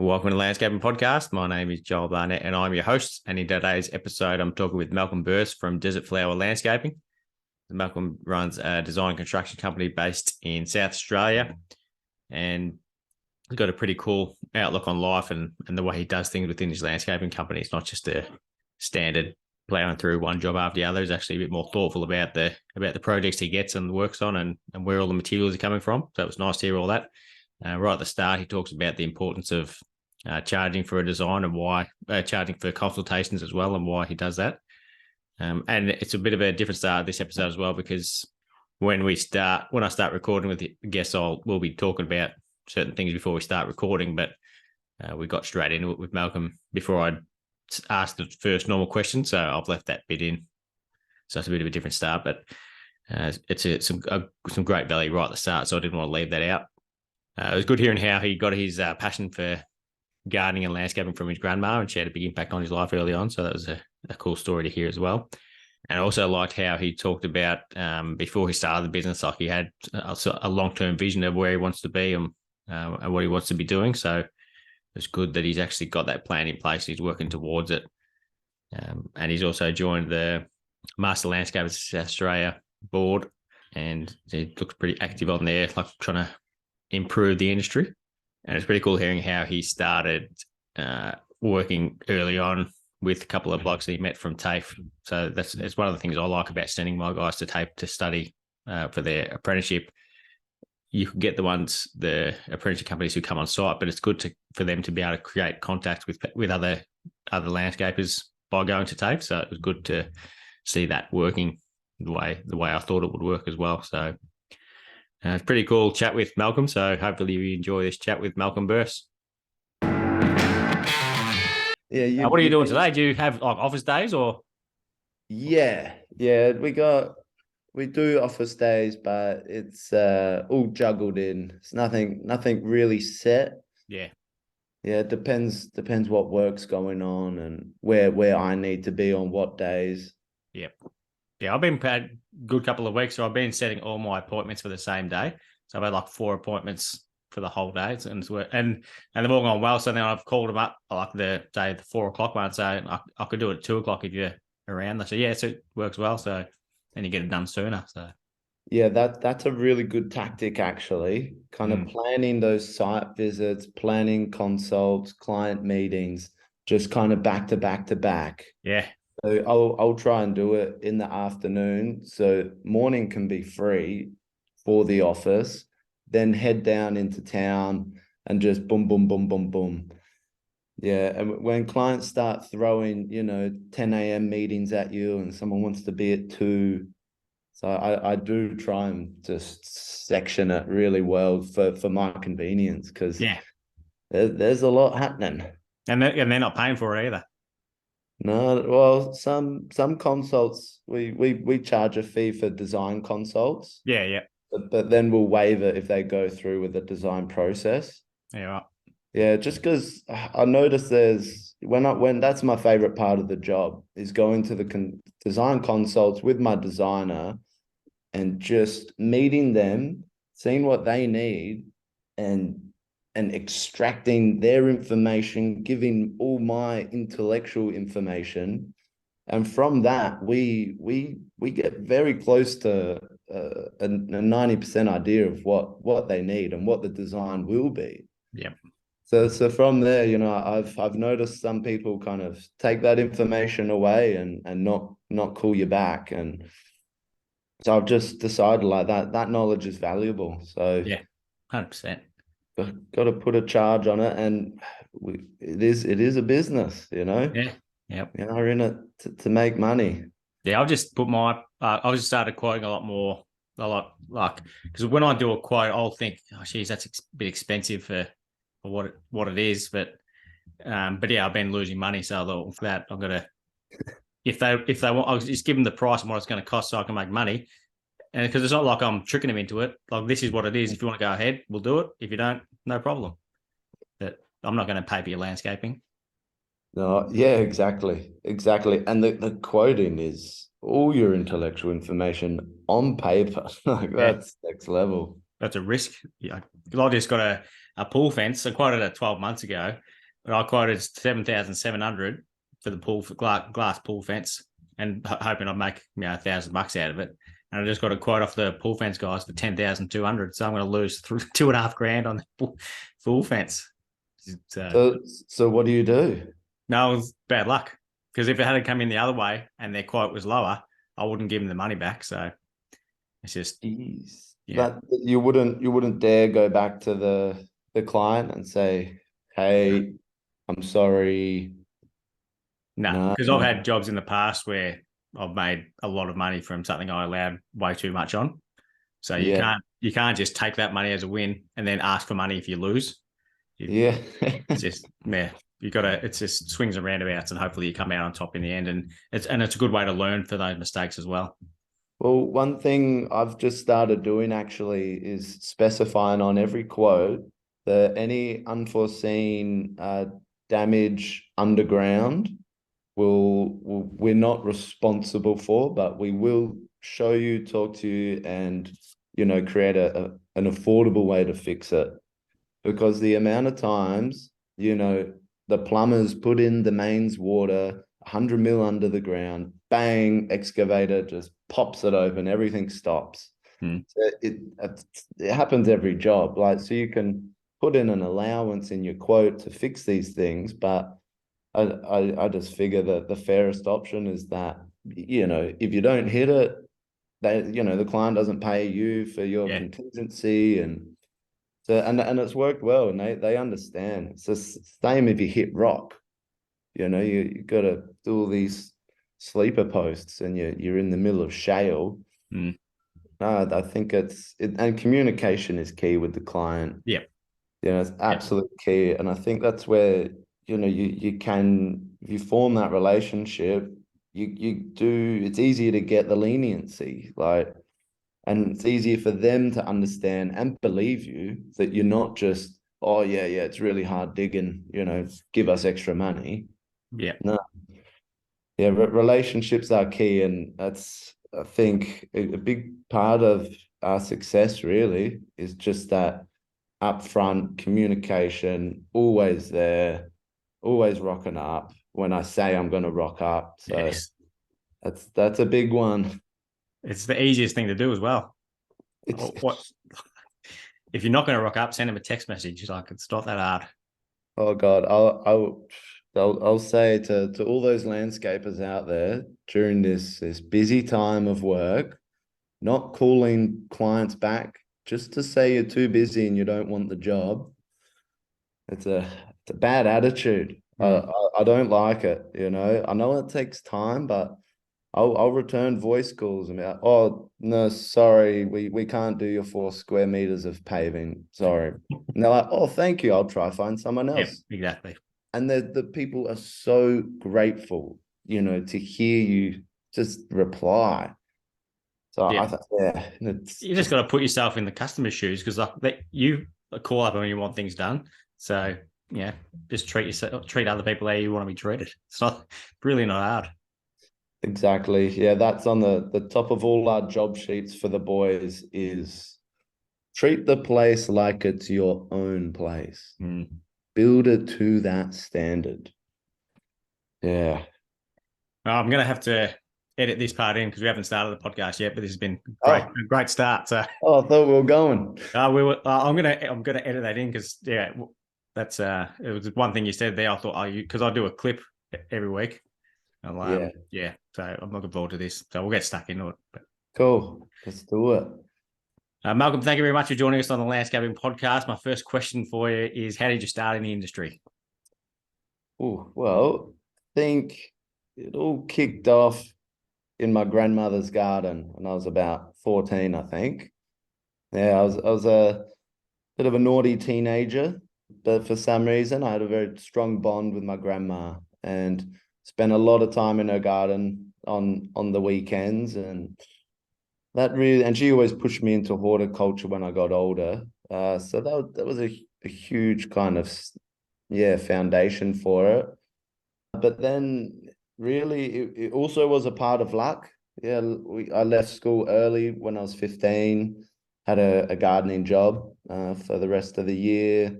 Welcome to the Landscaping Podcast. My name is Joel Barnett and I'm your host. And in today's episode, I'm talking with Malcom Berce from Desert Flower Landscaping. Malcom runs a design construction company based in South Australia, and he's got a pretty cool outlook on life and the way he does things within his landscaping company. It's not just a standard plowing through one job after the other. He's actually a bit more thoughtful about the projects he gets and works on and where all the materials are coming from. So it was nice to hear all that. Right at the start, he talks about the importance of charging for a design and why charging for consultations as well and why he does that. And it's a bit of a different start this episode as well, because when I start recording with the guests, we'll be talking about certain things before we start recording, but we got straight into it with Malcom before I asked the first normal question. So I've left that bit in. So it's a bit of a different start, but it's some great value right at the start. So I didn't want to leave that out. It was good hearing how he got his passion for gardening and landscaping from his grandma, and she had a big impact on his life early on. So that was a cool story to hear as well. And I also liked how he talked about before he started the business, like he had a long-term vision of where he wants to be and what he wants to be doing. So it's good that he's actually got that plan in place. He's working towards it. And he's also joined the Master Landscapers South Australia board, and he looks pretty active on there, like trying to improve the industry. And it's pretty cool hearing how he started working early on with a couple of blokes that he met from TAFE. So it's one of the things I like about sending my guys to TAFE to study for their apprenticeship. You can get the apprenticeship companies who come on site, but it's good for them to be able to create contact with other landscapers by going to TAFE. So it was good to see that working the way I thought it would work as well. So it's pretty cool chat with Malcom. So hopefully you enjoy this chat with Malcom Berce. Yeah. What are you doing today? Do you have like office days or? Yeah. We do office days, but it's all juggled in. It's nothing really set. Yeah. Yeah, it depends what work's going on and where I need to be on what days. Yep. Yeah, I've been had a good couple of weeks, so I've been setting all my appointments for the same day. So I've had like 4 appointments for the whole day, and they've all gone well. So then I've called them up like the 4 o'clock one, so I could do it at 2 o'clock if you're around. So yeah, so it works well. So then you get it done sooner. So yeah, that's a really good tactic actually. Kind of planning those site visits, planning consults, client meetings, just kind of back to back to back. Yeah. So I'll try and do it in the afternoon. So morning can be free for the office, then head down into town and just boom, boom, boom, boom, boom. Yeah. And when clients start throwing, 10 a.m. meetings at you and someone wants to be at 2. So I do try and just section it really well for my convenience, because there's a lot happening. And they're not paying for it either. No, well, some consults we charge a fee for design consults. Yeah. But then we'll waive it if they go through with the design process. Yeah. Right. Yeah, just because I noticed when that's my favorite part of the job is going to the design consults with my designer and just meeting them, seeing what they need, and extracting their information, giving all my intellectual information, and from that we get very close to a 90% idea of what they need and what the design will be. Yeah. So from there, I've noticed some people kind of take that information away and not call you back, and so I've just decided like that knowledge is valuable. So yeah, 100%. Got to put a charge on it, and it is a business, Yeah. Yep. We're in it to make money. Yeah, I've just put I've just started quoting a lot like, because when I do a quote, I'll think, oh, geez, that's a bit expensive for what it is, but yeah, I've been losing money, so for that I'm gonna, if they want, I'll just give them the price and what it's going to cost so I can make money. And because it's not like I'm tricking them into it. Like, this is what it is. If you want to go ahead, we'll do it. If you don't, no problem. But I'm not going to pay for your landscaping. No, yeah, exactly. And the quoting is all your intellectual information on paper. Like, that's next level. That's a risk. Yeah, I just got a pool fence. I quoted it 12 months ago, but I quoted 7,700 for the pool for glass pool fence, and hoping I'd make $1,000 out of it. And I just got a quote off the pool fence guys for 10,200. So I'm going to lose $2,500 on the pool fence. So what do you do? No, it was bad luck, because if it had come in the other way and their quote was lower, I wouldn't give them the money back. So it's just, Jeez. yeah. That you wouldn't dare go back to the client and say, "Hey, I'm sorry." No, because I've had jobs in the past where I've made a lot of money from something I allowed way too much on. So you can't just take that money as a win and then ask for money if you lose. It's just it just swings and roundabouts, and hopefully you come out on top in the end. And it's a good way to learn for those mistakes as well. Well, one thing I've just started doing actually is specifying on every quote that any unforeseen damage underground we're not responsible for, but we will show you, talk to you, and create an affordable way to fix it. Because the amount of times, the plumbers put in the mains water 100 mil under the ground, bang, excavator just pops it open, everything stops. It happens every job. So you can put in an allowance in your quote to fix these things, but I just figure that the fairest option is that, if you don't hit it, the client doesn't pay you for your contingency, and so and it's worked well, and they understand. It's the same if you hit rock. You got to do all these sleeper posts, and you're in the middle of shale. No, I think and communication is key with the client. Yeah, it's absolutely key, and I think that's where you can, if you form that relationship, it's easier to get the leniency, and it's easier for them to understand and believe you that you're not just, oh yeah, it's really hard digging, give us extra money. Yeah. No. Yeah, relationships are key, and that's, I think, a big part of our success really is just that upfront communication, always there, always rocking up when I say I'm going to rock up. So that's a big one. It's the easiest thing to do as well. What if you're not going to rock up? Send them a text message. It's not that hard. Oh God, I'll say to all those landscapers out there during this busy time of work, not calling clients back just to say you're too busy and you don't want the job. It's a bad attitude. I don't like it. I know it takes time, but I'll return voice calls and be like, oh no, sorry, we can't do your 4 square meters of paving. Sorry. And they're like, oh, thank you. I'll try find someone else. Yep, exactly. And the people are so grateful, to hear you just reply. So I thought, you just got to put yourself in the customer's shoes, because you call up when you want things done. So just treat other people how you want to be treated. It's really not hard. Exactly. Yeah, that's on the top of all our job sheets for the boys, is treat the place like it's your own place. Build it to that standard. Yeah. I'm going to have to edit this part in because we haven't started the podcast yet, but this has been a great start. So I thought we were going. I'm gonna edit that in because that's it was one thing you said there. I thought because I do a clip every week. So I'm looking forward to this. So we'll get stuck into it. Cool. Let's do it. Malcolm, thank you very much for joining us on the Landscaping Podcast. My first question for you is, how did you start in the industry? Oh, well, I think it all kicked off in my grandmother's garden when I was about 14, I think. Yeah, I was a bit of a naughty teenager, but for some reason I had a very strong bond with my grandma and spent a lot of time in her garden on the weekends, and she always pushed me into horticulture when I got older. So that was a huge kind of foundation for it. But then really it also was a part of luck. Yeah, I left school early when I was 15, had a gardening job for the rest of the year.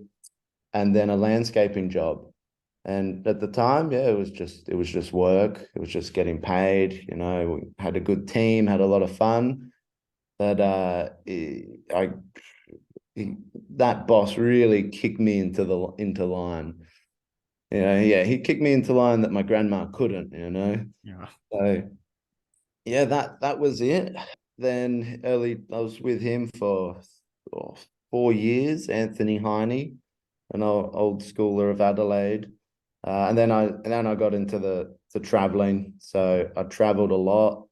and then a landscaping job. And at the time, yeah, it was just work. It was just getting paid. We had a good team, had a lot of fun. But that boss really kicked me into line. Yeah, he kicked me into line that my grandma couldn't. Yeah. So yeah, that was it. Then I was with him for 4 years. Anthony Heine, an old schooler of Adelaide, and then I got into the traveling. So I traveled a lot.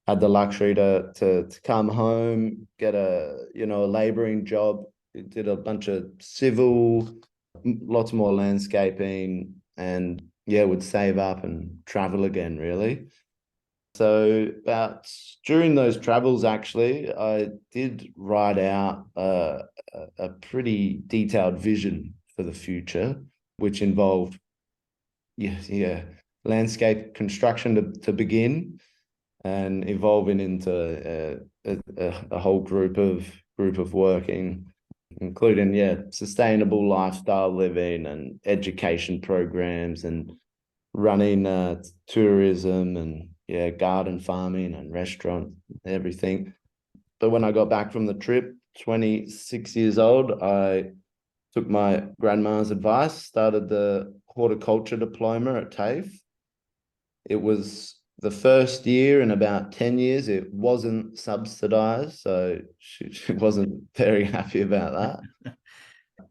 Had the luxury to come home, get a laboring job. Did a bunch of civil, lots more landscaping, and yeah, would save up and travel again, really. So during those travels, actually, I did write out a pretty detailed vision for the future, which involved landscape construction to begin, and evolving into a whole group of working, including sustainable lifestyle living and education programs, and running tourism, and garden farming and restaurant, everything. But when I got back from the trip, 26 years old, I took my grandma's advice, started the horticulture diploma at TAFE. It was the first year in about 10 years. It wasn't subsidized, so she wasn't very happy about that.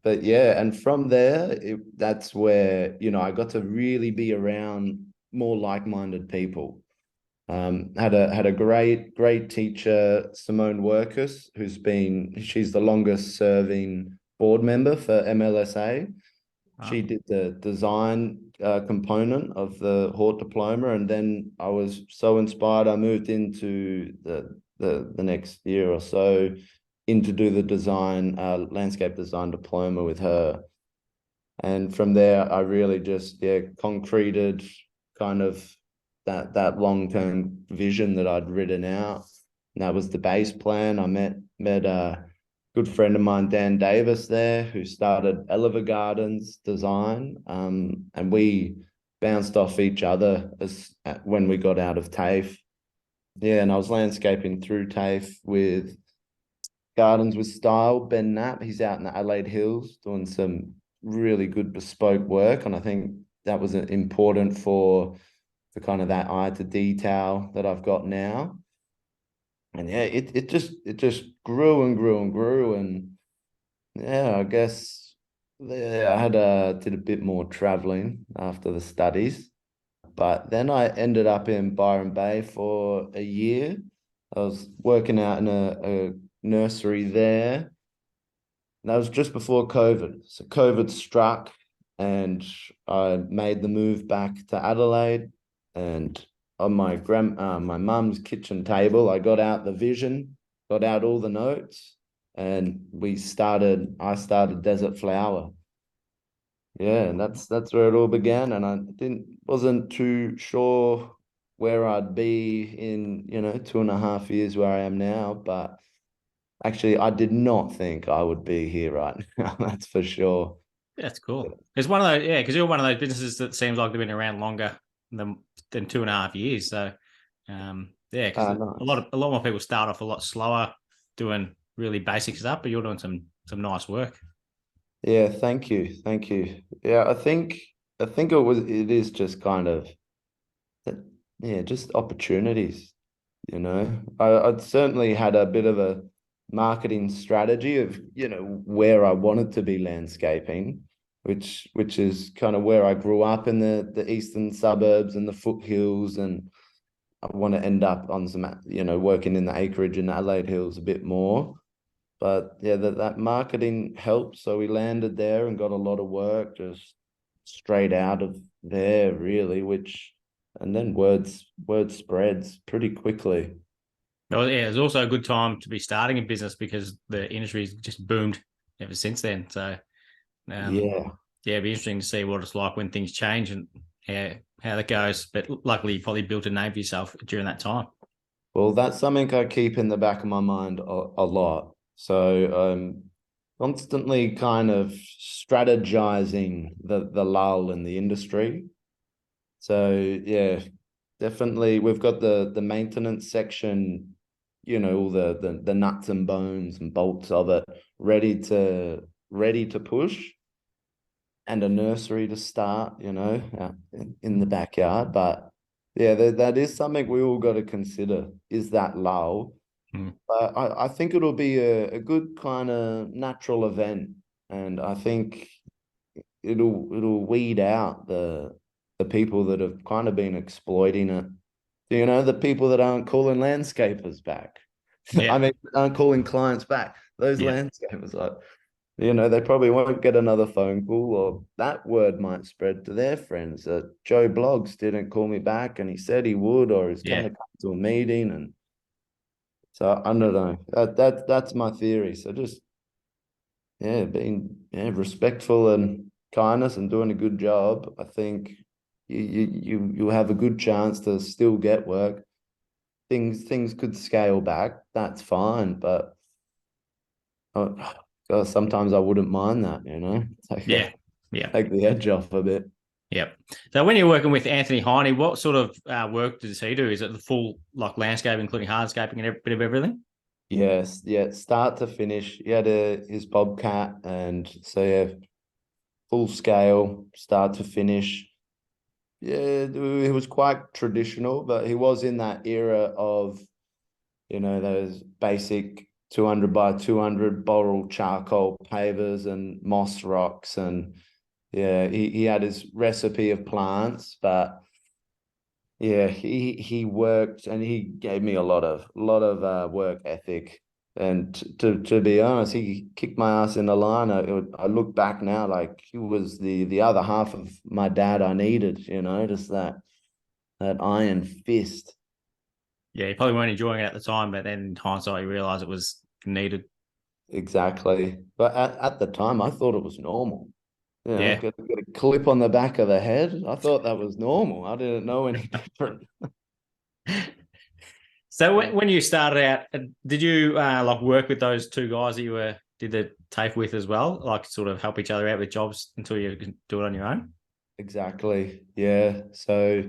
But yeah, and from there, that's where, I got to really be around more like-minded people. Had a great teacher, Simone Workus, she's the longest serving board member for MLSA. Wow. She did the design component of the Hort diploma, and then I was so inspired, I moved into the next year or so to do the design, landscape design diploma with her. And from there, I really just concreted kind of that long-term vision that I'd written out. And that was the base plan. I met a good friend of mine, Dan Davis, there, who started Oliver Gardens Design. And we bounced off each other when we got out of TAFE. Yeah, and I was landscaping through TAFE with Gardens with Style, Ben Knapp. He's out in the Adelaide Hills doing some really good bespoke work. And I think that was important for kind of that eye to detail that I've got now. And yeah, it just grew and grew and grew. And yeah, I guess I did a bit more traveling after the studies. But then I ended up in Byron Bay for a year. I was working out in a nursery there. And that was just before COVID. So COVID struck, and I made the move back to Adelaide. And on my mum's kitchen table, I got out the vision, got out all the notes, and I started Desert Flower. Yeah, and that's where it all began. And I wasn't too sure where I'd be in, 2.5 years where I am now, but actually I did not think I would be here right now. That's for sure. Yeah, that's cool. It's one of those, because you're one of those businesses that seems like they've been around longer than 2.5 years. So, because Nice. a lot more people start off a lot slower doing really basic stuff, but you're doing some nice work. Yeah, thank you. Thank you. Yeah, I think it is just kind of, just opportunities, I'd certainly had a bit of a marketing strategy of, where I wanted to be landscaping, which is kind of where I grew up in the eastern suburbs and the foothills, and I want to end up on some, working in the acreage in the Adelaide Hills a bit more. But yeah, that marketing helped. So we landed there and got a lot of work just straight out of there, really, and then word spreads pretty quickly. Well, yeah, it's also a good time to be starting a business because the industry's just boomed ever since then. So, Yeah. it'd be interesting to see what it's like when things change and how that goes. But luckily, you probably built a name for yourself during that time. Well, that's something I keep in the back of my mind a lot. So constantly kind of strategizing the lull in the industry. So yeah, definitely we've got the maintenance section, all the nuts and bones and bolts of it ready to push, and a nursery to start, out in the backyard. But yeah, that is something we all got to consider, is that lull. Hmm. But I think it'll be a good kind of natural event. And I think it'll weed out the people that have kind of been exploiting it. The people that aren't calling landscapers back. I Yeah. mean, aren't calling clients back. Those Yeah. landscapers, like, they probably won't get another phone call, or that word might spread to their friends that Joe Blogs didn't call me back and he said he would, or he's going Yeah. to come to a meeting. And so I don't know. That's my theory. So just, yeah, being, respectful and kindness and doing a good job, I think you have a good chance to still get work. Things could scale back. That's fine, but uh, God, sometimes I wouldn't mind that. Take Yeah. Yeah. take the edge off a bit. Yep. So when you're working with Anthony Heine, what sort of work does he do? Is it the full like landscape, including hardscaping and every bit of everything? Yes, yeah, start to finish. He had his Bobcat, and so yeah, full scale, start to finish. Yeah, it was quite traditional, but he was in that era of, those basic 200 by 200 boral charcoal pavers and moss rocks. And yeah, he had his recipe of plants, but yeah, he worked, and he gave me a lot of work ethic. And to be honest, he kicked my ass in the line. I look back now, like he was the other half of my dad I needed, just that iron fist. Yeah, you probably weren't enjoying it at the time, but then in hindsight, you realize it was needed. Exactly. But at the time, I thought it was normal. Yeah. Get a clip on the back of the head. I thought that was normal. I didn't know any different. So when you started out, did you like work with those two guys that you did the TAFE with as well? Like sort of help each other out with jobs until you can do it on your own? Exactly. Yeah. So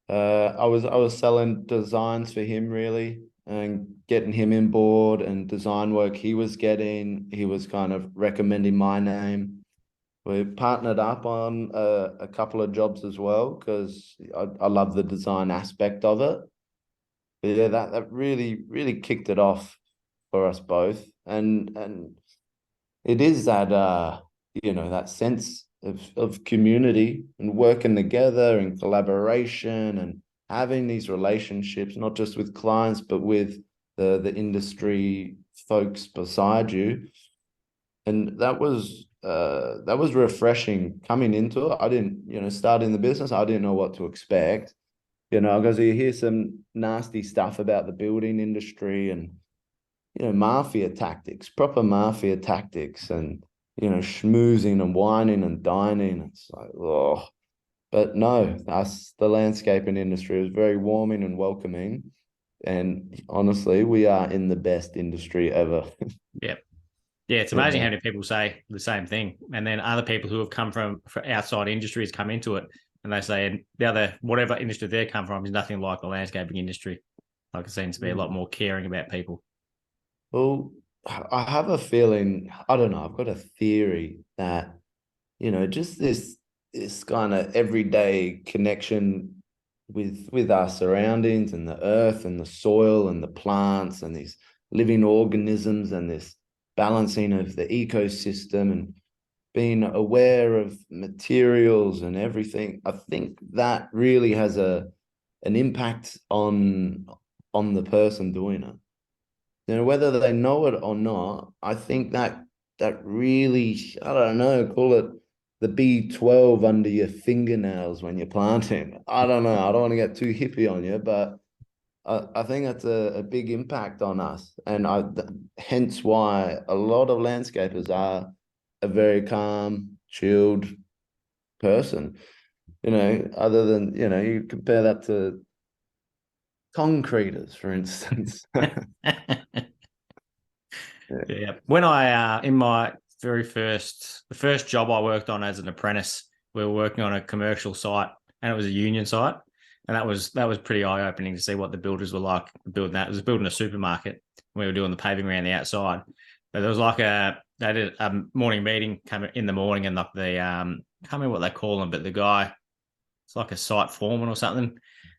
I was selling designs for him, really, and getting him in board, and design work he was getting. He was kind of recommending my name. We partnered up on a couple of jobs as well, because I love the design aspect of it. But yeah, that really really kicked it off for us both. And it is that that sense of community and working together and collaboration, and having these relationships, not just with clients but with the industry folks beside you. And that was refreshing coming into it. I didn't, start in the business, I didn't know what to expect, because you hear some nasty stuff about the building industry, and mafia tactics, proper mafia tactics, and schmoozing and whining and dining. It's like, oh, but no, the landscaping industry was very warming and welcoming. And honestly, we are in the best industry ever. Yeah. Yeah, it's amazing how Yeah, many people say the same thing, and then other people who have come from outside industries come into it, and they say the other whatever industry they come from is nothing like the landscaping industry. Like it seems to be a lot more caring about people. well, I have a feeling, I don't know, I've got a theory that, just this kind of everyday connection with our surroundings and the earth and the soil and the plants and these living organisms, and this balancing of the ecosystem, and being aware of materials and everything. I think that really has an impact on the person doing it. Whether they know it or not, I think that really, I don't know, call it the B12 under your fingernails when you're planting. I don't know. I don't want to get too hippie on you, but I think that's a big impact on us. And hence why a lot of landscapers are a very calm, chilled person. Other than, you compare that to concreters, for instance. Yeah. When I in my the first job I worked on as an apprentice, we were working on a commercial site, and it was a union site, and that was pretty eye opening to see what the builders were like building that. It was building a supermarket. We were doing the paving around the outside, but there was like they did a morning meeting come in the morning, and the can't remember what they call them, but the guy, it's like a site foreman or something.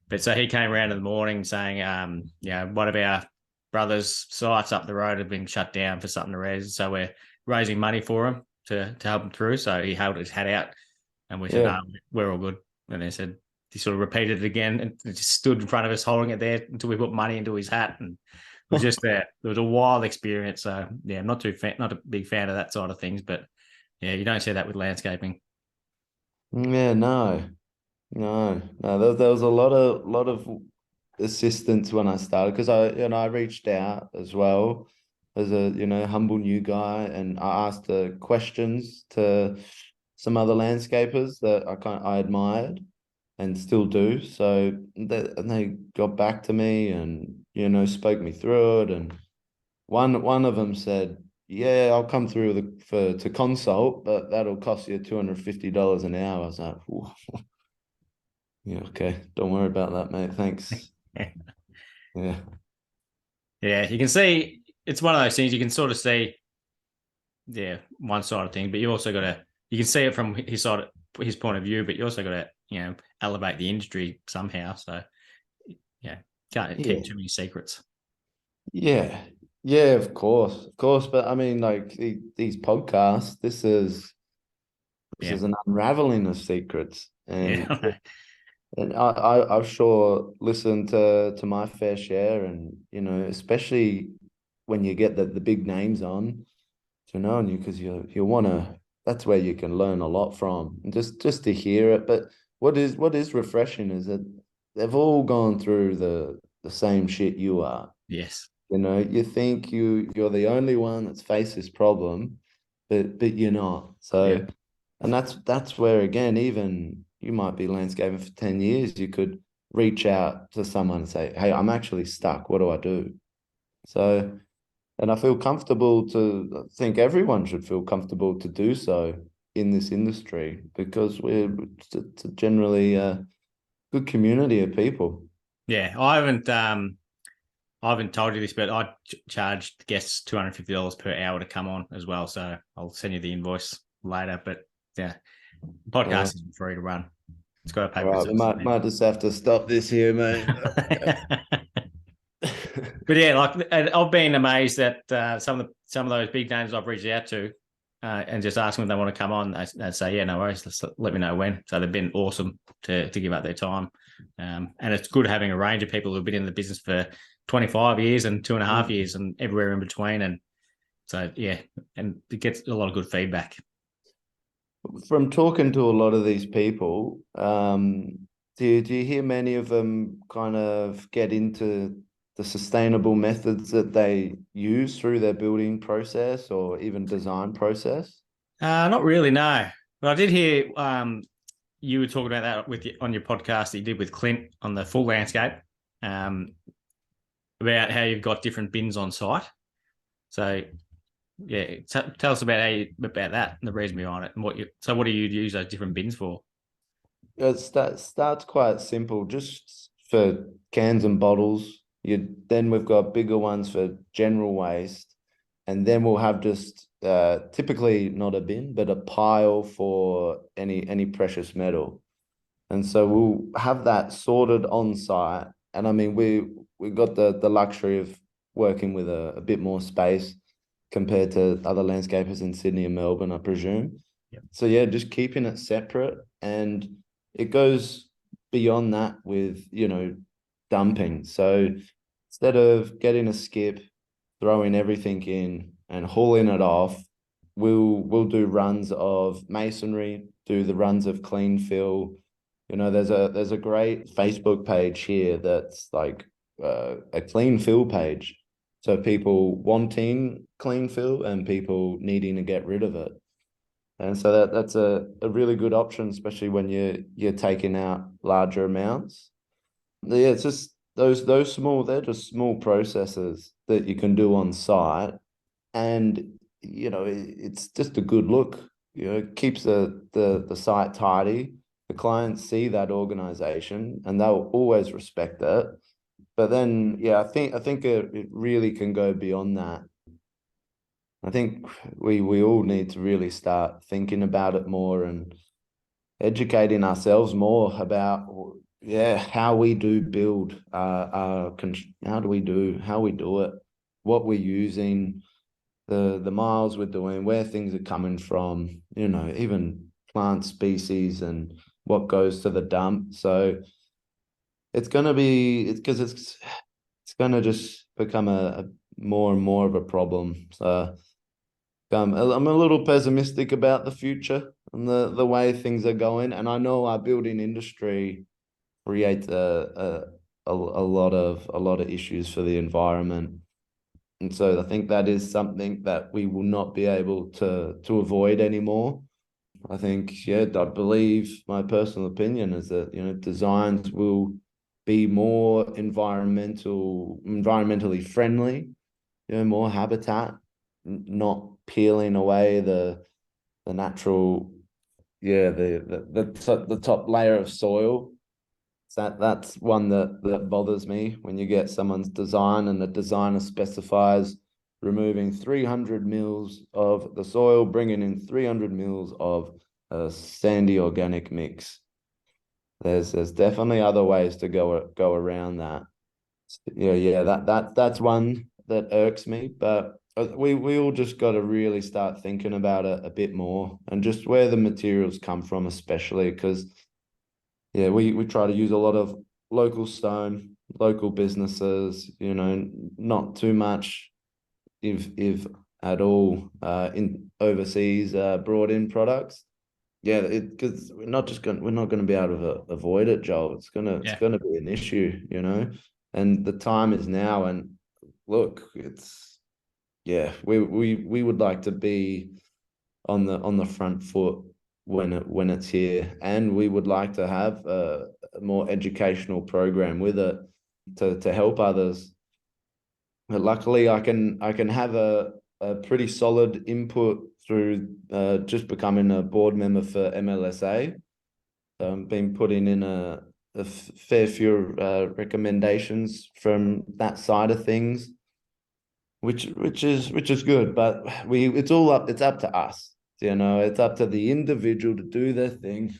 But so he came around in the morning saying, one of our brothers' sites up the road had been shut down for something to raise. So we're raising money for him to help him through. So he held his hat out, and we said, Yeah. no, we're all good. And they said, he sort of repeated it again and just stood in front of us holding it there until we put money into his hat. And it was just there. It was a wild experience. So yeah, I'm not a big fan of that side of things, but yeah, you don't see that with landscaping. Yeah, no. There was a lot of assistance when I started because I reached out as well as a humble new guy, and I asked the questions to some other landscapers that I admired and still do. So they got back to me and spoke me through it, and one of them said, "Yeah, I'll come through to consult, but that'll cost you $250 an hour." I was like, "Ooh, yeah, okay, don't worry about that, mate. Thanks." Yeah, Yeah, you can see it's one of those things you can sort of see, yeah, one side of thing, but you also got to you can see it from his point of view, but you also got to elevate the industry somehow. So yeah, can't yeah, keep too many secrets. yeah, yeah. Of course. But I mean, like these podcasts, this Yeah, is an unraveling of secrets, yeah, and I've sure listened to my fair share, and especially when you get the big names on to know you, because you want to. That's where you can learn a lot from, and just to hear it. But what is refreshing is that they've all gone through the same shit you are. yes, You think you're the only one that's faced this problem, but you're not. yeah, So, and that's where again, even you might be landscaping for 10 years, you could reach out to someone and say, "Hey, I'm actually stuck. What do I do?" So, and I feel comfortable to I think everyone should feel comfortable to do so in this industry because it's a generally a good community of people. yeah. I haven't told you this, but I charged guests $250 per hour to come on as well. So I'll send you the invoice later. But yeah, Uh, podcast isn't free to run. It's got to pay all for right, we itself might just have to stop this here, mate. But yeah, like, and I've been amazed at some of those big names I've reached out to, and just asking if they want to come on. They say, yeah, no worries. Just let me know when. So they've been awesome to give up their time, and it's good having a range of people who've been in the business for 25 years and 2.5 years and everywhere in between. And so yeah, and it gets a lot of good feedback. From talking to a lot of these people, do you hear many of them kind of get into the sustainable methods that they use through their building process or even design process? Not really, no. But I did hear you were talking about that on your podcast that you did with Clint on the full landscape, um, about how you've got different bins on site. So yeah, tell us about that and the reason behind it, and what do you use those different bins for? Starts quite simple, just for cans and bottles. Then we've got bigger ones for general waste, and then we'll have just typically not a bin, but a pile for any precious metal. And so we'll have that sorted on site. And I mean, we got the luxury of working with a bit more space compared to other landscapers in Sydney and Melbourne, I presume. Yep. So yeah, just keeping it separate, and it goes beyond that with dumping. So instead of getting a skip, throwing everything in and hauling it off, we'll do runs of masonry, do the runs of clean fill. There's a great Facebook page here that's like a clean fill page. So people wanting clean fill and people needing to get rid of it. And so that's a really good option, especially when you're taking out larger amounts. Yeah, it's just they're just small processes that you can do on site, and it's just a good look. It keeps the site tidy. The clients see that organization, and they'll always respect it. But then, I think it really can go beyond that. I think we all need to really start thinking about it more and educating ourselves more about how we do build how we do it, what we're using, the miles we're doing, where things are coming from, even plant species and what goes to the dump. So it's going to be, it's going to just become a more and more of a problem. So I'm a little pessimistic about the future and the way things are going. And I know our building industry creates a lot of issues for the environment. And so I think that is something that we will not be able to avoid anymore. I think, I believe my personal opinion is that, designs will be more environmentally friendly, more habitat, not peeling away the natural, the top layer of soil. That's one that bothers me when you get someone's design and the designer specifies removing 300 mils of the soil, bringing in 300 mils of a sandy organic mix. There's definitely other ways to go around that. That's one that irks me, but we all just got to really start thinking about it a bit more, and just where the materials come from, especially because we try to use a lot of local stone, local businesses, not too much, if at all, in overseas brought in products. Because we're not going to be able to avoid it, Joel. It's gonna be an issue, and the time is now. And look, we would like to be on the front foot when it's here, and we would like to have a more educational program with it to help others. But luckily, I can have a pretty solid input through just becoming a board member for MLSA. Been putting in a fair few recommendations from that side of things, which is good. But it's up to us. It's up to the individual to do their thing.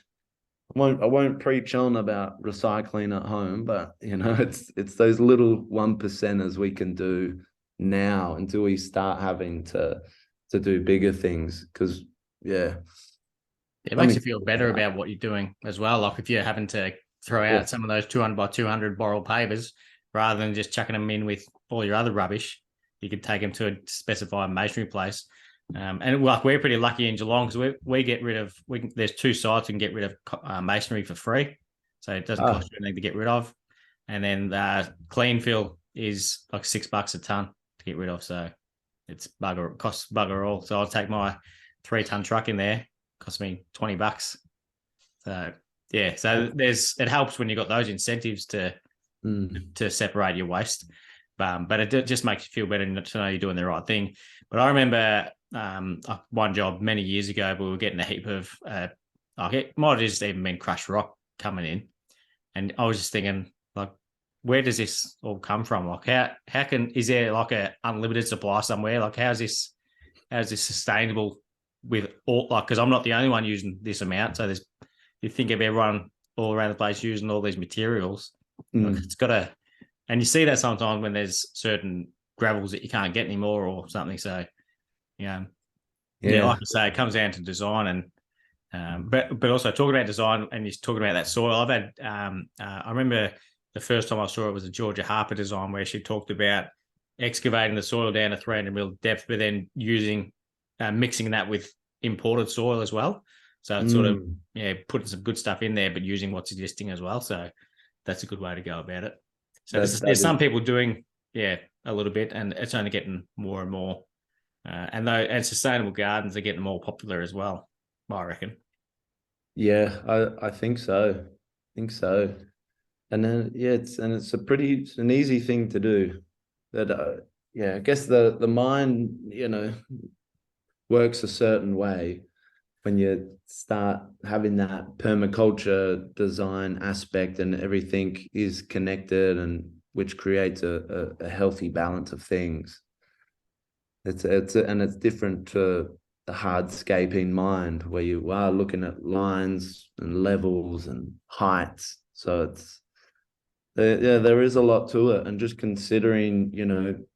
I won't preach on about recycling at home, but it's those little 1%ers we can do now until we start having to do bigger things. Because it makes you feel better about what you're doing as well. Like if you're having to throw out some of those 200 by 200 borrel pavers rather than just chucking them in with all your other rubbish, you could take them to a specified masonry place. And like we're pretty lucky in Geelong because we get rid of there's 2 sites and get rid of masonry for free, so it doesn't cost you anything to get rid of. And then clean fill is like $6 a ton to get rid of, so it's costs bugger all. So I'll take my 3-ton truck in there, cost me $20. So it helps when you got those incentives to separate your waste. But it just makes you feel better to know you're doing the right thing. But I remember one job many years ago, we were getting a heap of, it might have just even been crushed rock coming in. And I was just thinking, like, where does this all come from? Like, is there like a unlimited supply somewhere? Like, how's this sustainable with all, like, because I'm not the only one using this amount. So you think of everyone all around the place using all these materials. Like, it's got to, and you see that sometimes when there's certain gravels that you can't get anymore or something. So, like I say, it comes down to design and, but also talking about design and you're talking about that soil. I've had, I remember the first time I saw it was a Georgia Harper design where she talked about excavating the soil down to 300 mil depth, but then mixing that with imported soil as well. So it's sort of, putting some good stuff in there, but using what's existing as well. So that's a good way to go about it. So there's some people doing, a little bit, and it's only getting more and more. And sustainable gardens are getting more popular as well, I reckon. Yeah, I think so. And then it's an easy thing to do. That I guess the mind, works a certain way when you start having that permaculture design aspect and everything is connected, and which creates a healthy balance of things. It's different to the hardscaping mind where you are looking at lines and levels and heights. So there is a lot to it, and just considering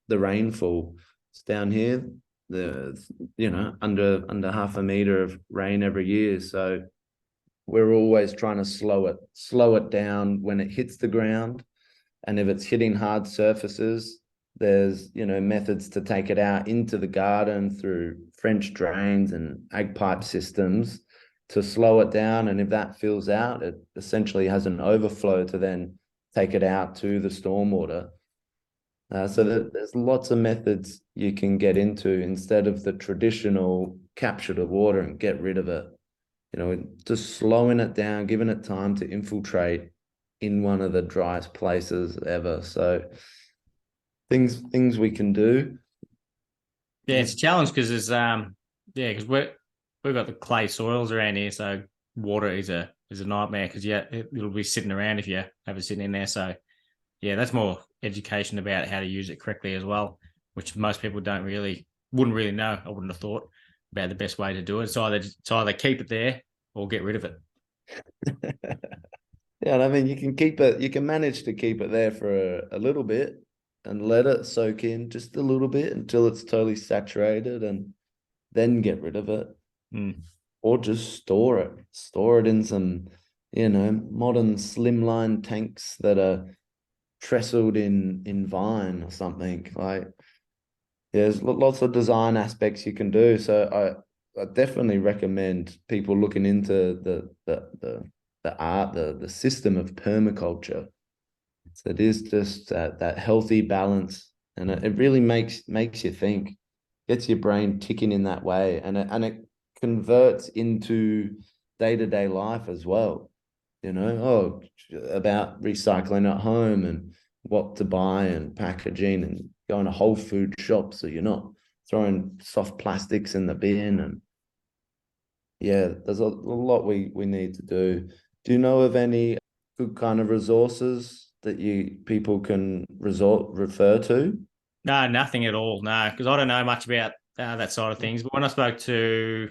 the rainfall. It's down here, under half a meter of rain every year, so we're always trying to slow it down when it hits the ground. And if it's hitting hard surfaces, there's methods to take it out into the garden through French drains and ag pipe systems to slow it down. And if that fills out, it essentially has an overflow to then take it out to the stormwater. So there's lots of methods you can get into instead of the traditional capture the water and get rid of it. Just slowing it down, giving it time to infiltrate in one of the driest places ever. So things we can do. Yeah, it's a challenge because because we've got the clay soils around here, so water is a nightmare because it'll be sitting around if you have it sitting in there. So yeah, that's more education about how to use it correctly as well, which most people wouldn't really know. I wouldn't have thought about the best way to do it. It's either keep it there or get rid of it. Yeah, and I mean, you can manage to keep it there for a little bit and let it soak in just a little bit until it's totally saturated, and then get rid of it. Or just store it in some, modern slimline tanks that are trestled in vine or something. Like, there's lots of design aspects you can do. So I definitely recommend people looking into the art, the system of permaculture. So it is just that healthy balance, and it really makes you think, gets your brain ticking in that way, and it converts into day-to-day life as well. About recycling at home and what to buy and packaging and going to whole food shops so you're not throwing soft plastics in the bin. And there's a lot we need to do. Do you know of any good kind of resources that people can refer to? No, nothing at all. No, because I don't know much about that side of things. But when I spoke to,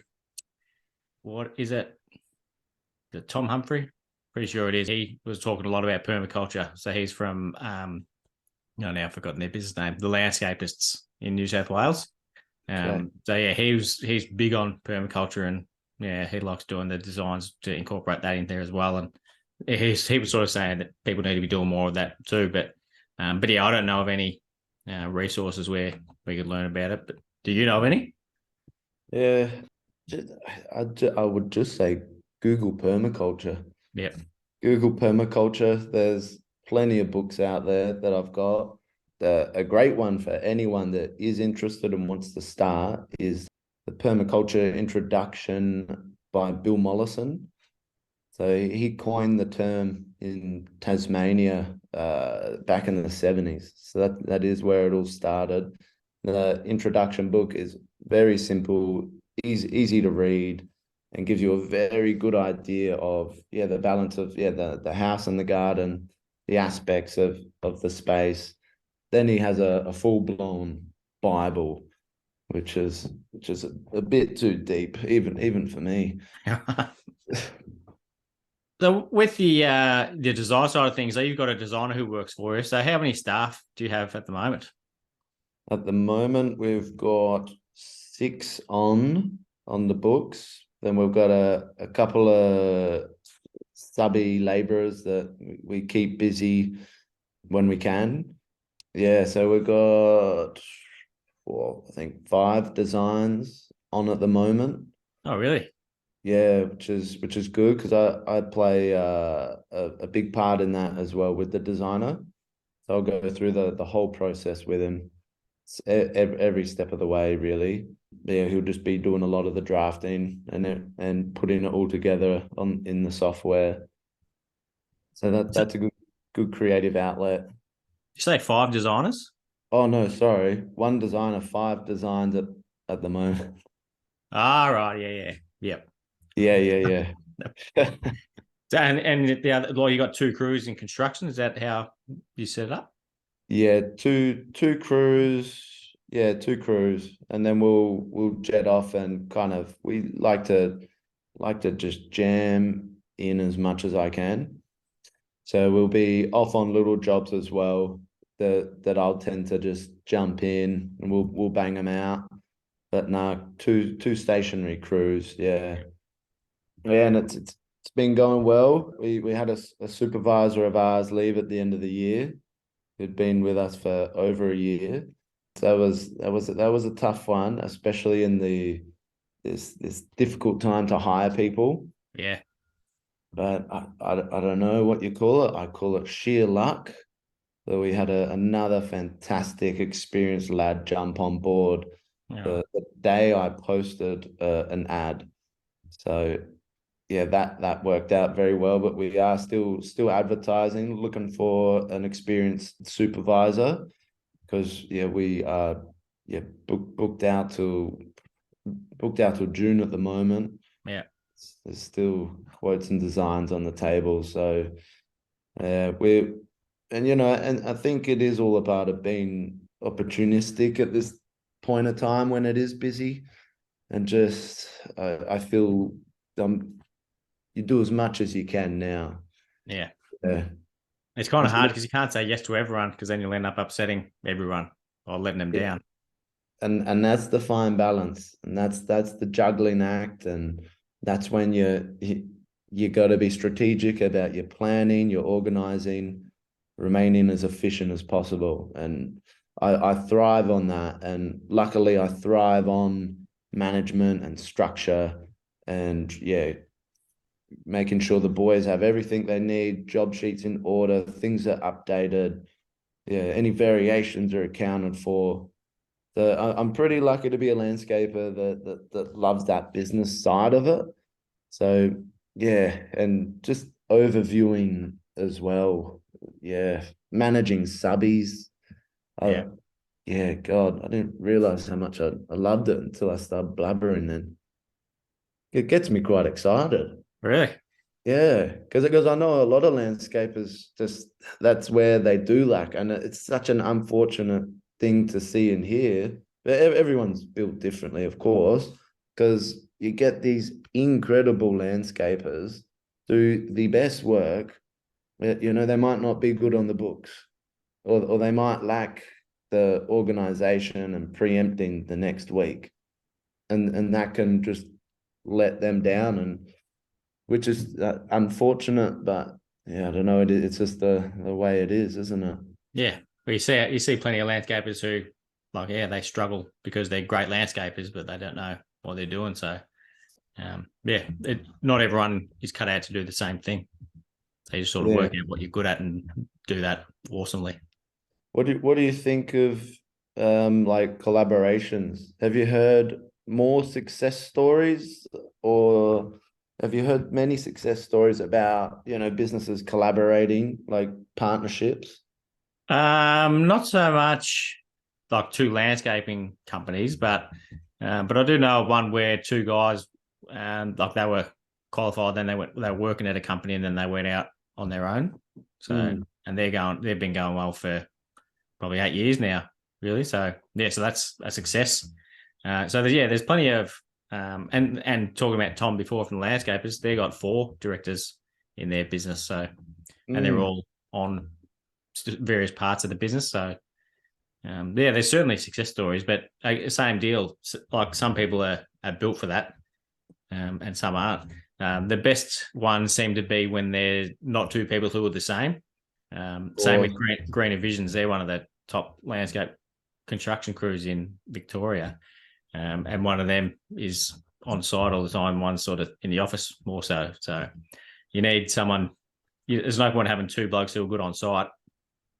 what is it? The Tom Humphrey, pretty sure it is. He was talking a lot about permaculture. So he's from now I've forgotten their business name, the Landscapists in New South Wales. Okay. So yeah, he's big on permaculture, and yeah, he likes doing the designs to incorporate that in there as well. And he was sort of saying that people need to be doing more of that too. But yeah, I don't know of any resources where we could learn about it. But do you know of any? Yeah, I would just say Google permaculture. Yeah. Google permaculture. There's plenty of books out there that I've got. A great one for anyone that is interested and wants to start is the Permaculture Introduction by Bill Mollison. So he coined the term in Tasmania back in the 70s. So that is where it all started. The introduction book is very simple, easy to read, and gives you a very good idea of the balance of the house and the garden, the aspects of the space. Then he has a full-blown Bible, which is a bit too deep, even for me. So with the design side of things, so you've got a designer who works for you. So how many staff do you have at the moment? At the moment, we've got 6 on the books. Then we've got a couple of subby laborers that we keep busy when we can. Yeah, so we've got, I think 5 designs on at the moment. Oh, really? Yeah, which is good because I play a big part in that as well with the designer. So I'll go through the whole process with him, every step of the way, really. Yeah, he'll just be doing a lot of the drafting and putting it all together in the software. So that's a good creative outlet. You say 5 designers? Oh no, sorry. One designer, five designs at the moment. Ah, right. Yeah. Yep. Yeah, yeah, yeah. So, and the other, well, you got two crews in construction. Is that how you set it up? Yeah, two crews. Yeah, two crews. And then we'll jet off and kind of we like to just jam in as much as I can. So we'll be off on little jobs as well that I'll tend to just jump in and we'll bang them out. But no, two stationary crews, yeah. Yeah, and it's been going well. We had a supervisor of ours leave at the end of the year who'd been with us for over a year. So that was a tough one, especially in this difficult time to hire people. Yeah. But I don't know what you call it. I call it sheer luck. So we had another fantastic experienced lad jump on board Yeah. the day I posted an ad. So yeah, that worked out very well. But we are still advertising, looking for an experienced supervisor because yeah, we are yeah booked out till June at the moment. Yeah. There's still quotes and designs on the table, so we're and I think it is all about it being opportunistic at this point of time when it is busy, and just I feel you do as much as you can now. Yeah. Yeah. It's kind of And hard because you can't say yes to everyone because then you'll end up upsetting everyone or letting them down. and that's the fine balance, and that's the juggling act, and that's when you got to be strategic about your planning, your organizing, remaining as efficient as possible. And I thrive on that, and luckily I thrive on management and structure, and yeah, making sure the boys have everything they need, job sheets in order, things are updated, yeah, any variations are accounted for. So I'm pretty lucky to be a landscaper that loves that business side of it. So yeah, and just overviewing as well. Yeah, managing subbies. Yeah. Yeah, God, I didn't realize how much I loved it until I started blabbering. Then it gets me quite excited. Really? Yeah, because I know a lot of landscapers just that's where they do lack, and it's such an unfortunate thing to see and hear. But everyone's built differently, of course, because you get these incredible landscapers do the best work. They might not be good on the books, or they might lack the organization and preempting the next week, and that can just let them down and which is unfortunate, but yeah, I don't know. It's just the way it is, isn't it? Yeah. But you see plenty of landscapers who like, yeah, they struggle because they're great landscapers, but they don't know what they're doing. So yeah, not everyone is cut out to do the same thing. They just sort of Yeah. work out what you're good at and do that awesomely. What do you think of like collaborations? Have you heard more success stories, or have you heard many success stories about businesses collaborating, like partnerships? Not so much like two landscaping companies, but I do know one where two guys, like they were qualified, then they were working at a company, and then they went out on their own. So Mm. and they've been going well for probably 8 years now, really. So yeah, so that's a success. So there's plenty of and talking about Tom before from the landscapers, they got four directors in their business. So and they're Mm. all on various parts of the business. So yeah, there's certainly success stories, but same deal. Like some people are built for that, and some aren't. The best ones seem to be when they're not two people who are the same. Same with Or Greener Visions. They're one of the top landscape construction crews in Victoria, and one of them is on site all the time. One's sort of in the office more so. So you need someone. There's no point having two blokes who are good on site.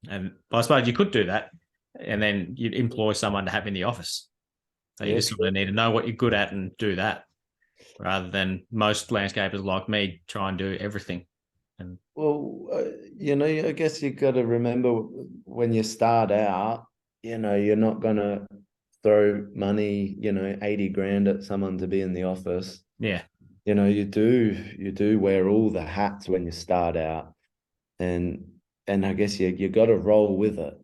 And I suppose you could do that, and then you'd employ someone to have in the office. So you yeah, just sort of need to know what you're good at and do that, rather than most landscapers like me try and do everything. And well, I guess you got to remember when you start out. you're not gonna throw money, 80 grand at someone to be in the office. Yeah. You do wear all the hats when you start out, and I guess you got to roll with it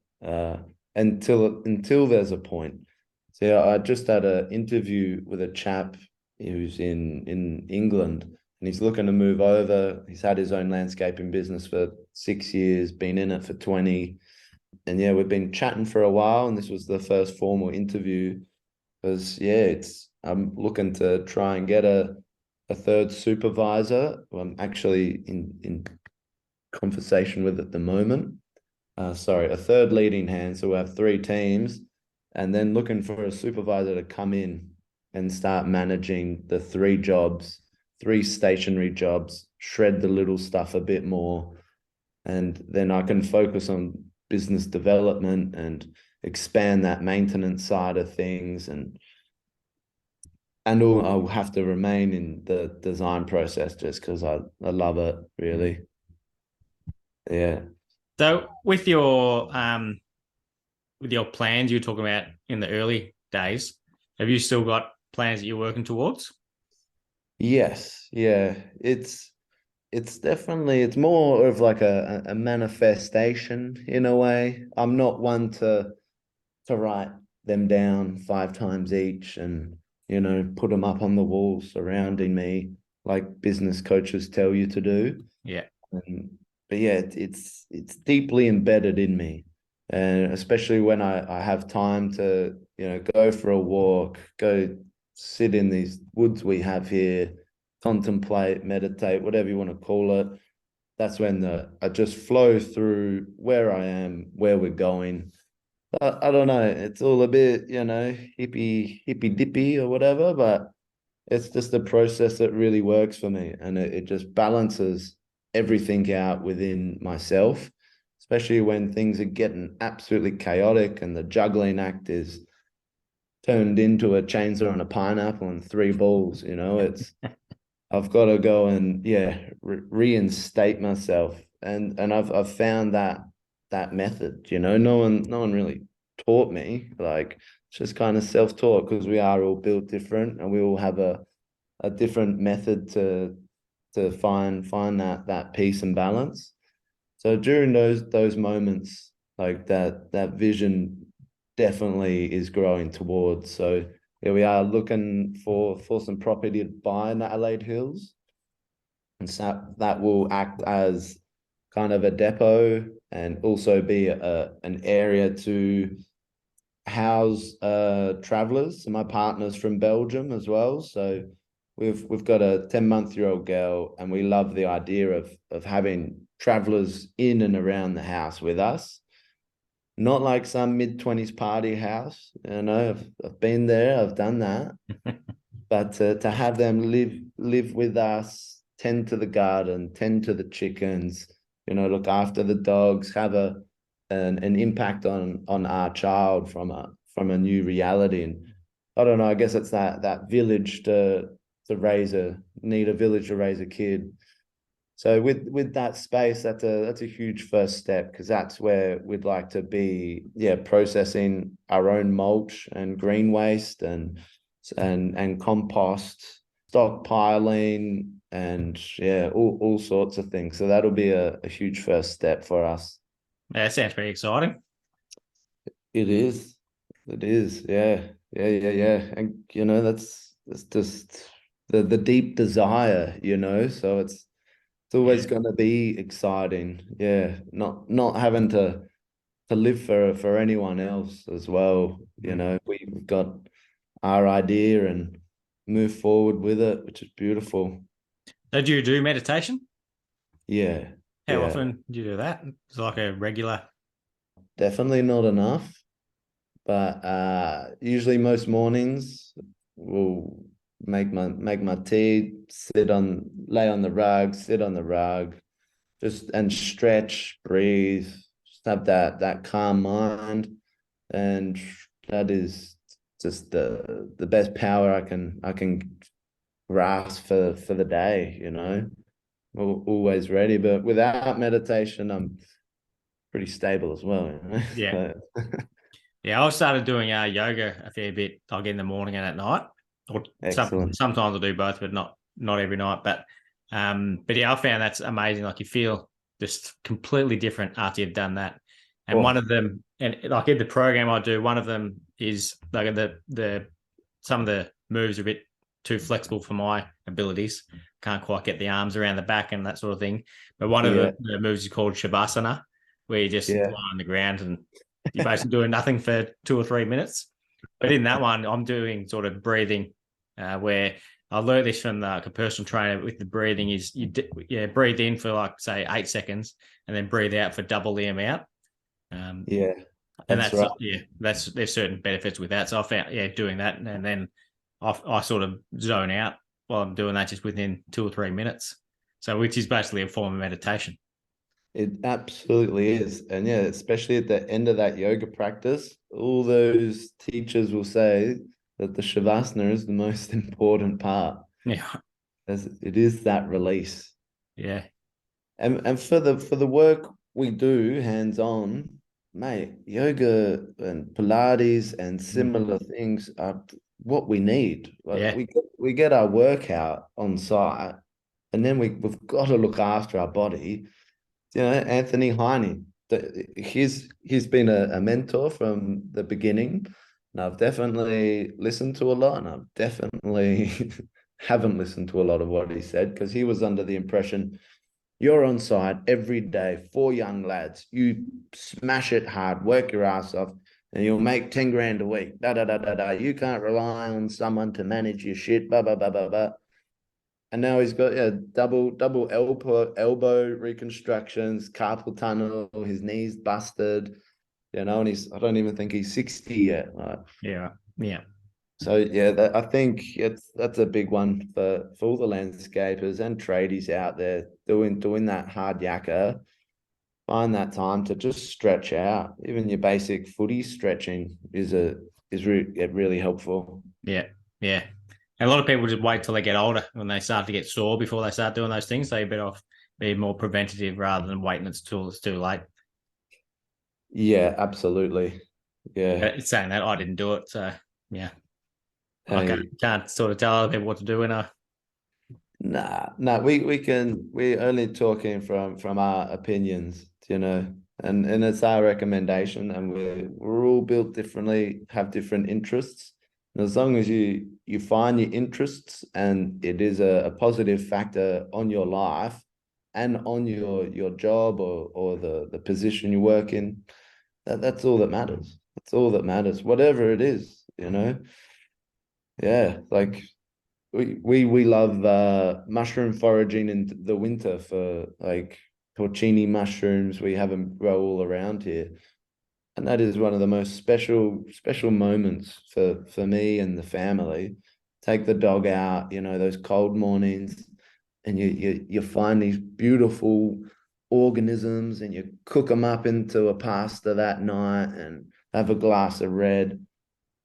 until there's a point. So yeah, I just had an interview with a chap who's in England, and he's looking to move over. He's had his own landscaping business for 6 years, been in it for 20. And yeah, we've been chatting for a while, and this was the first formal interview because yeah, I'm looking to try and get a third supervisor who I'm actually in conversation with at the moment. Sorry, a third leading hand. So we have three teams, and then looking for a supervisor to come in and start managing the three stationary jobs, shred the little stuff a bit more, and then I can focus on business development and expand that maintenance side of things, and I'll have to remain in the design process just because I love it really. Yeah. So with your plans you're talking about in the early days, have you still got plans that you're working towards? Yes. Yeah. It's definitely it's more of like a manifestation in a way. I'm not one to write them down 5 times each and put them up on the wall surrounding me like business coaches tell you to do. Yeah. And, but yeah, it's deeply embedded in me, and especially when I have time to go for a walk, go sit in these woods we have here, contemplate, meditate, whatever you want to call it. That's when I just flow through where I am, where we're going. I don't know. It's all a bit, hippy dippy or whatever, but it's just a process that really works for me, and it just balances everything out within myself, especially when things are getting absolutely chaotic and the juggling act is turned into a chainsaw and a pineapple and three balls. It's I've got to go and reinstate myself, and I've found that method. No one really taught me. Like it's just kind of self-taught because we are all built different and we all have a different method to find that peace and balance. So during those moments, like that vision definitely is growing towards. So yeah, we are looking for some property to buy in the Adelaide Hills, and so that will act as kind of a depot and also be an area to house travelers. So my partner's from Belgium as well, so we've got a 10-month-old girl, and we love the idea of having travelers in and around the house with us. Not like some mid-20s party house, I've been there, I've done that, but to have them live with us, tend to the garden, tend to the chickens, look after the dogs, have an impact on our child from a new reality. And I don't know, I guess it's that village to need a village to raise a kid. So with that space, that's a huge first step, because that's where we'd like to be, processing our own mulch and green waste and compost, stockpiling, and all sorts of things. So that'll be a huge first step for us. Yeah, that sounds pretty exciting. It is. It is. Yeah. Yeah. Yeah. Yeah. And that's just the deep desire, so it's always going to be exciting. Yeah. Not having to live for anyone else as well. We've got our idea and move forward with it, which is beautiful. So do you do meditation? Yeah. How Yeah. often do you do that? It's like a regular. Definitely not enough, but usually most mornings we'll make my tea, lay on the rug, sit on the rug, just and stretch, breathe, just have that calm mind, and that is just the best power I can grasp for the day. Always ready, but without meditation, I'm pretty stable as well. Yeah. Yeah, I started doing yoga a fair bit, like in the morning and at night, or Excellent. sometimes I do both, but not every night. But yeah, I found that's amazing. Like you feel just completely different after you've done that. And one Oh, of them, and like in the program I do, one of them is like the some of the moves are a bit too flexible for my abilities. Can't quite get the arms around the back and that sort of thing. But one of yeah, the moves is called Shavasana, where you just yeah, lie on the ground and you're basically doing nothing for 2 or 3 minutes. But in that one, I'm doing sort of breathing, where I learned this from like a personal trainer with the breathing is breathe in for like say 8 seconds and then breathe out for double the amount. Um, yeah. and That's right. that's there's certain benefits with that. So I found doing that and then I sort of zone out while I'm doing that just within 2 or 3 minutes. So which is basically a form of meditation. It absolutely is. And yeah, especially at the end of that yoga practice, all those teachers will say that the Shavasana is the most important part, Yeah, as it is that release. yeah, And for the work we do hands-on, mate, yoga and Pilates and similar things are what we need. Like yeah, we get our workout on site, and then we've got to look after our body. Anthony Heine, he's been a mentor from the beginning, and I've definitely listened to a lot, and I've definitely haven't listened to a lot of what he said because he was under the impression you're on site every day, 4 young lads, you smash it hard, work your ass off, and you'll make 10 grand a week. Da da da da da. You can't rely on someone to manage your shit. Blah blah blah blah blah. And now he's got double elbow reconstructions, carpal tunnel, his knees busted, and I don't even think he's 60 yet. Like, yeah, yeah. so yeah, I think that's a big one for all the landscapers and tradies out there doing that hard yakka. Find that time to just stretch out. Even your basic footy stretching is really helpful. Yeah, yeah. And a lot of people just wait till they get older when they start to get sore before they start doing those things. So you better off be more preventative rather than waiting until it's too late. Yeah, absolutely. Yeah. But saying that, I didn't do it. So yeah, I Hey, can't sort of tell other people what to do. nah. We're only talking from our opinions, and it's our recommendation, and we're all built differently, have different interests. And as long as you find your interests and it is a positive factor on your life and on your job or the position you work in, that's all that matters. That's all that matters, whatever it is. Yeah, like we love mushroom foraging in the winter for like porcini mushrooms. We have them grow all around here, and that is one of the most special moments for me and the family. Take the dog out, those cold mornings, and you find these beautiful organisms, and you cook them up into a pasta that night, and have a glass of red.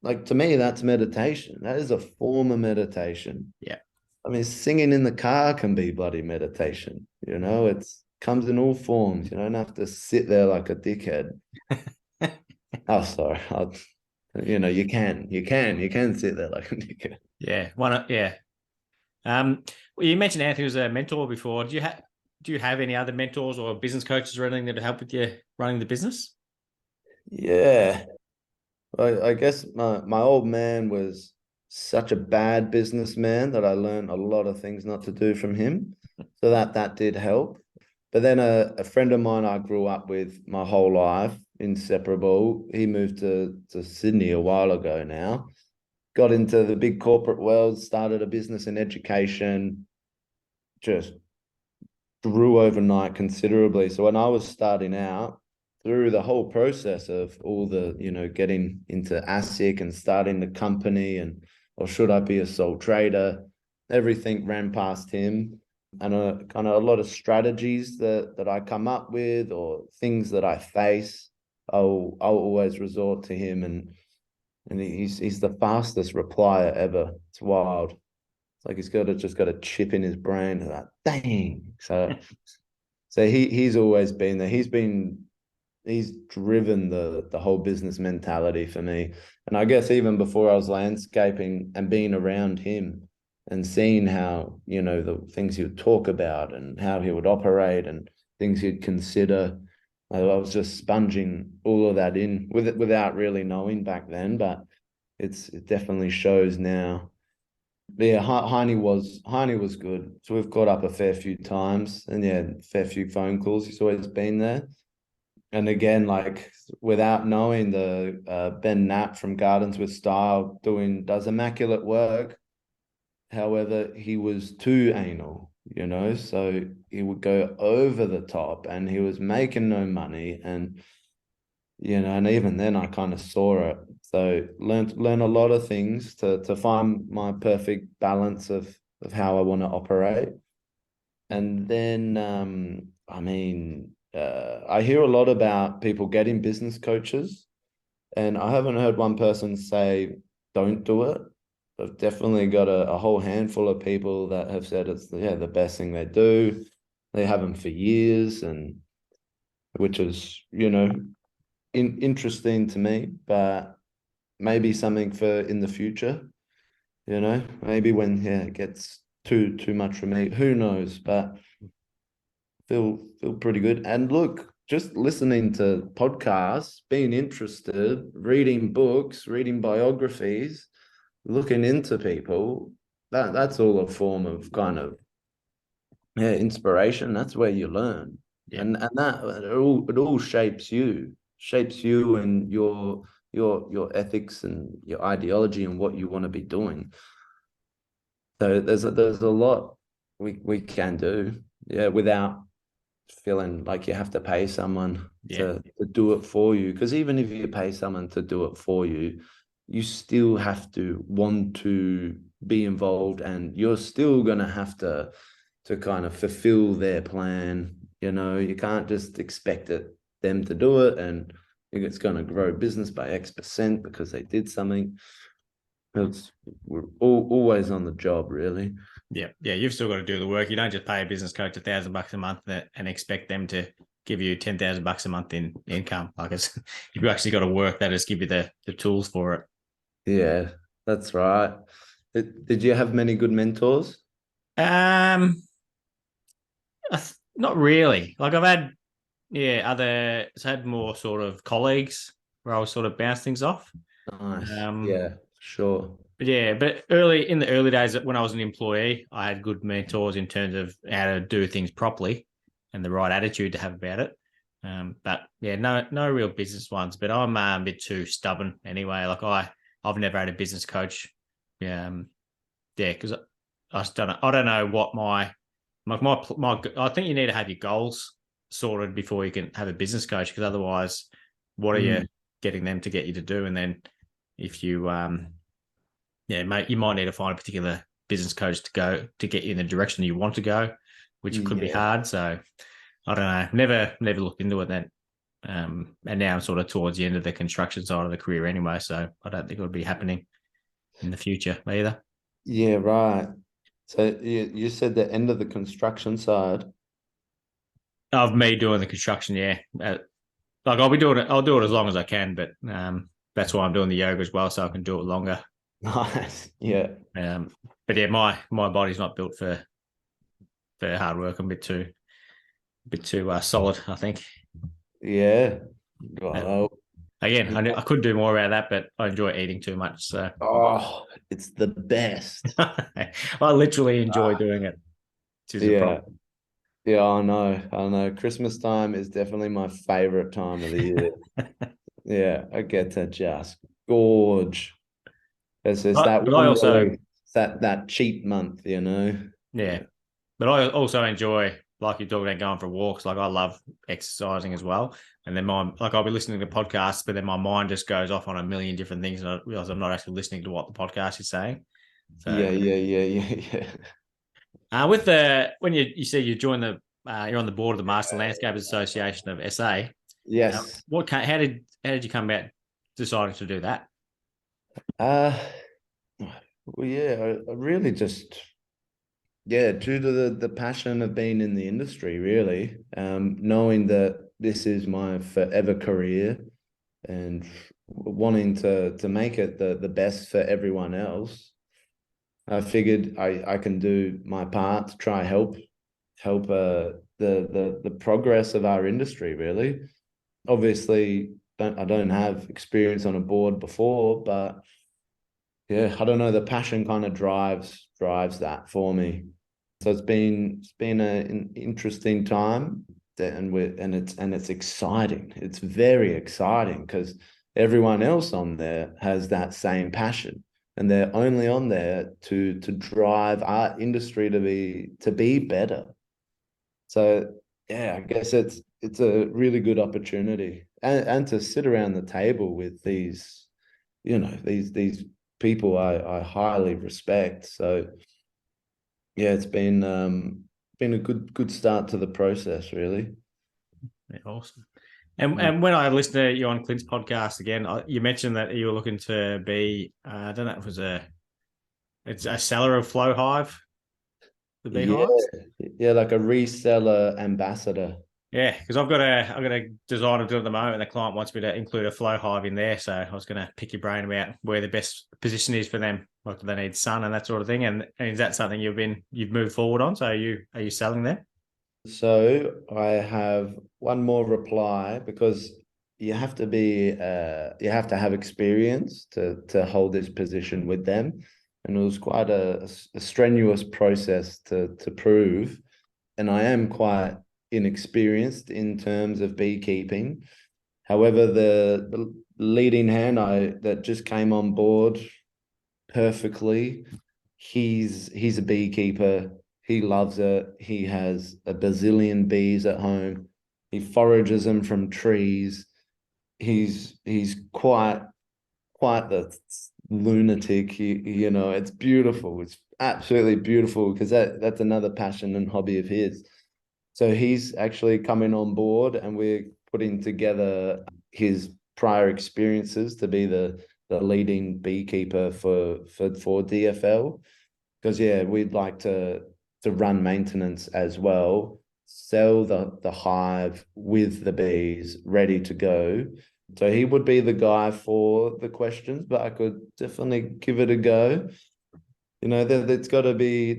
Like, to me, that's meditation. That is a form of meditation. Yeah. I mean, singing in the car can be bloody meditation. It's comes in all forms. You don't have to sit there like a dickhead. Oh, sorry. You can sit there like a dickhead. Yeah. Yeah. Well, you mentioned Anthony was a mentor before. Do you have any other mentors or business coaches or anything that help with you running the business? Yeah. I guess my old man was such a bad businessman that I learned a lot of things not to do from him. So that did help. But then a friend of mine I grew up with my whole life, inseparable, he moved to Sydney a while ago now, got into the big corporate world, started a business in education, just grew overnight considerably. So when I was starting out, through the whole process of all the, getting into ASIC and starting the company or should I be a sole trader, everything ran past him. And kind of a lot of strategies that I come up with or things that I face, I'll always resort to him, and he's the fastest replier ever. It's wild. It's like he's just got a chip in his brain. Like, dang. So he's always been there. He's been he's driven the whole business mentality for me. And I guess even before I was landscaping and being around him and seeing how, the things he would talk about and how he would operate and things he'd consider, I was just sponging all of that in with it without really knowing back then, but it definitely shows now. But yeah, Heine was good. So we've caught up a fair few times, and yeah, fair few phone calls. He's always been there. And again, like without knowing, the Ben Knapp from Gardens with Style does immaculate work. However, he was too anal, so he would go over the top, and he was making no money, and even then I kind of saw it. So learn a lot of things to find my perfect balance of how I want to operate. And then I hear a lot about people getting business coaches, and I haven't heard one person say don't do it. I've definitely got a whole handful of people that have said it's the best thing they do. They have them for years, and which is interesting to me, but maybe something for in the future. Maybe when it gets too much for me, who knows? But feel pretty good. And look, just listening to podcasts, being interested, reading books, reading biographies, looking into people, that's all a form of kind of inspiration. That's where you learn. Yeah. And that it all shapes you and your ethics and your ideology and what you want to be doing. So there's a lot we can do, without feeling like you have to pay someone Yeah. to do it for you. Because even if you pay someone to do it for you, you still have to want to be involved, and you're still gonna have to kind of fulfill their plan. You can't just expect them to do it and think it's going to grow business by X% because they did something. We're always on the job, really. Yeah. Yeah. You've still got to do the work. You don't just pay a business coach $1,000 a month and expect them to give you $10,000 a month in income. Like you've actually got to work that just give you the tools for it. Yeah, that's right. Did you have many good mentors? Um, not really. Like I've had, had more sort of colleagues where I was sort of bounce things off. Nice. Yeah, sure. But in the early days when I was an employee, I had good mentors in terms of how to do things properly and the right attitude to have about it. But yeah, no real business ones. But I'm a bit too stubborn anyway. Like I've never had a business coach. Because I don't know what my I think you need to have your goals sorted before you can have a business coach, because otherwise, what are you getting them to get you to do? And then if you mate, you might need to find a particular business coach to get you in the direction you want to go, which could be hard. So I don't know. Never looked into it then. And now I'm sort of towards the end of the construction side of the career anyway, so I don't think it would be happening in the future either. Yeah, right. So you said the end of the construction side. Of me doing the construction, yeah. Like I'll be doing it. I'll do it as long as I can, but that's why I'm doing the yoga as well, so I can do it longer. Nice. Yeah. But yeah, my body's not built for hard work. I'm a bit too solid, I think. Yeah. Well, Again, I could do more about that, but I enjoy eating too much. So it's the best. I literally enjoy doing it. Which is a Yeah. problem. Yeah, I know. I know. Christmas time is definitely my favorite time of the year. Yeah, I get to just gorge. It's that But I one also, release, that cheap month, yeah, but I also enjoy, like you're talking about, going for walks. Like I love exercising as well. And then I'll be listening to podcasts, but then my mind just goes off on a million different things, and I realize I'm not actually listening to what the podcast is saying. So Yeah. with when you say you join you're on the board of the Master Landscapers Association of SA. Yes. How did you come about deciding to do that? Uh, well, yeah, I really just due to the passion of being in the industry, really, knowing that this is my forever career, and wanting to make it the best for everyone else, I figured I can do my part to try help the progress of our industry, really. Obviously, I don't have experience on a board before, but yeah, I don't know, the passion kind of drives that for me. So it's been an interesting time, and it's exciting. It's very exciting because everyone else on there has that same passion, and they're only on there to drive our industry to be better. So yeah, I guess it's a really good opportunity, and to sit around the table with these, these people I highly respect. So yeah, it's been a good start to the process, really. Yeah, awesome. And when I listened to you on Clint's podcast again, you mentioned that you were looking to be, I don't know, it's a seller of Flow Hive, the Yeah, beehives. yeah, like a reseller ambassador. Yeah, because I've got a design to do at the moment, and the client wants me to include a Flow Hive in there. So I was going to pick your brain about where the best position is for them. Like, do they need sun and that sort of thing? And is that something you've moved forward on? So are you selling them? So I have one more reply, because you have to have experience to hold this position with them, and it was quite a strenuous process to prove. And I am quite inexperienced in terms of beekeeping. However, the leading hand that just came on board perfectly, he's a beekeeper. He loves it. He has a bazillion bees at home. He forages them from trees. He's quite the lunatic. It's beautiful. It's absolutely beautiful, because that's another passion and hobby of his. So he's actually coming on board, and we're putting together his prior experiences to be the leading beekeeper for DFL. Because yeah, we'd like to run maintenance as well, sell the hive with the bees ready to go. So he would be the guy for the questions, but I could definitely give it a go. It's got to be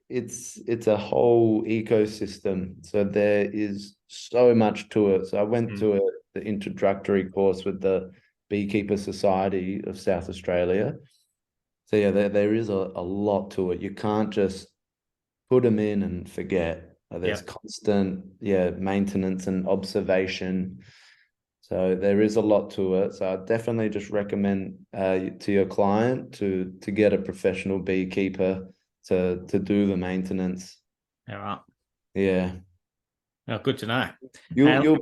it's a whole ecosystem. So there is so much to it. So I went to the introductory course with the Beekeeper Society of South Australia. So yeah, there is a lot to it. You can't just put them in and forget. There's Yep. constant, maintenance and observation. So there is a lot to it. So I definitely just recommend to your client to get a professional beekeeper to do the maintenance. All right. Yeah. Oh, good to know. You'll And you'll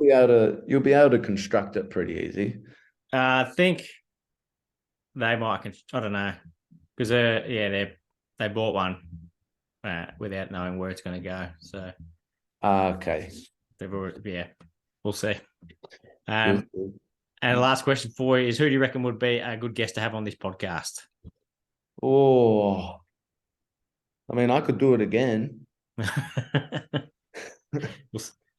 be able to construct it pretty easy. I think they might. I don't know, because they bought one without knowing where it's going to go. So Okay. they've already, we'll see. You'll And the last question for you is, who do you reckon would be a good guest to have on this podcast? Oh, I mean, I could do it again.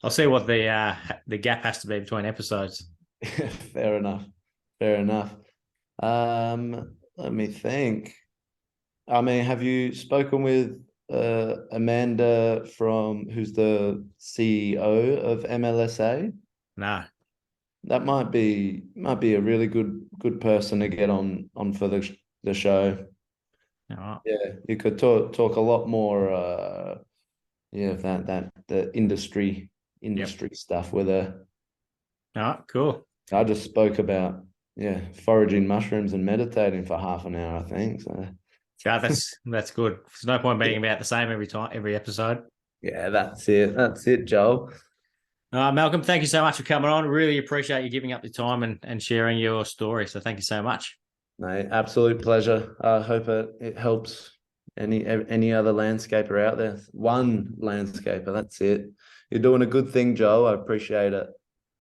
I'll see what the gap has to be between episodes. Fair enough. Fair enough. Let me think. I mean, have you spoken with Amanda who's the CEO of MLSA? No. That might be a really good person to get on for the show. All right. Yeah, you could talk a lot more that the industry stuff with her. All right, cool. I just spoke about foraging mushrooms and meditating for half an hour, I think. So Yeah, that's good. There's no point being about the same every episode. yeah, that's it. That's it, Joel. Malcolm, thank you so much for coming on. Really appreciate you giving up the time and sharing your story. So thank you so much. Mate, absolute pleasure. I hope it helps any other landscaper out there. One landscaper, that's it. You're doing a good thing, Joel. I appreciate it.